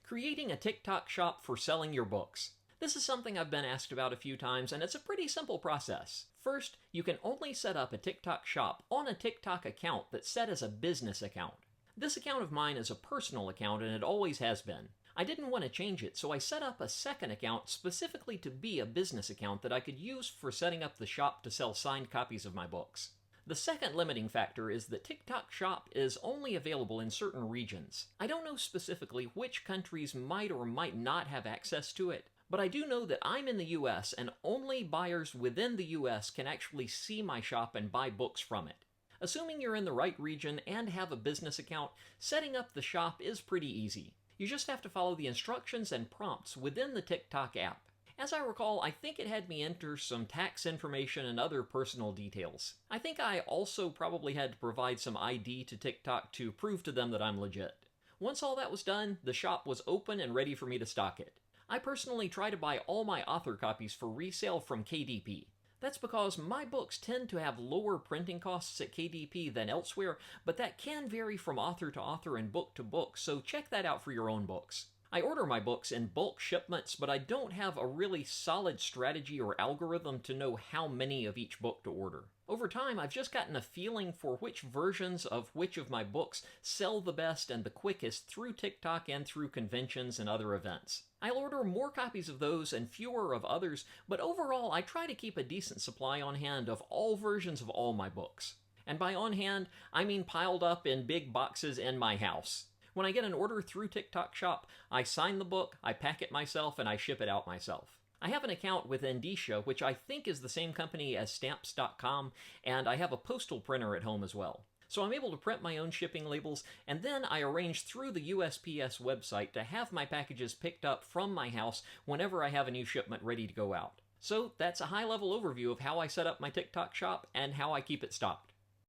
Creating a TikTok shop for selling your books. This is something I've been asked about a few times, and it's a pretty simple process. First, you can only set up a TikTok shop on a TikTok account that's set as a business account. This account of mine is a personal account, and it always has been. I didn't want to change it, so I set up a second account specifically to be a business account that I could use for setting up the shop to sell signed copies of my books. The second limiting factor is that TikTok Shop is only available in certain regions. I don't know specifically which countries might or might not have access to it, but I do know that I'm in the US and only buyers within the US can actually see my shop and buy books from it. Assuming you're in the right region and have a business account, setting up the shop is pretty easy. You just have to follow the instructions and prompts within the TikTok app. As I recall, I think it had me enter some tax information and other personal details. I think I also probably had to provide some ID to TikTok to prove to them that I'm legit. Once all that was done, the shop was open and ready for me to stock it. I personally try to buy all my author copies for resale from KDP. That's because my books tend to have lower printing costs at KDP than elsewhere, but that can vary from author to author and book to book, so check that out for your own books. I order my books in bulk shipments, but I don't have a really solid strategy or algorithm to know how many of each book to order. Over time, I've just gotten a feeling for which versions of which of my books sell the best and the quickest through TikTok and through conventions and other events. I'll order more copies of those and fewer of others, but overall I try to keep a decent supply on hand of all versions of all my books. And by on hand, I mean piled up in big boxes in my house. When I get an order through TikTok Shop, I sign the book, I pack it myself, and I ship it out myself. I have an account with Endicia, which I think is the same company as Stamps.com, and I have a postal printer at home as well. So I'm able to print my own shipping labels, and then I arrange through the USPS website to have my packages picked up from my house whenever I have a new shipment ready to go out. So that's a high-level overview of how I set up my TikTok shop and how I keep it stocked.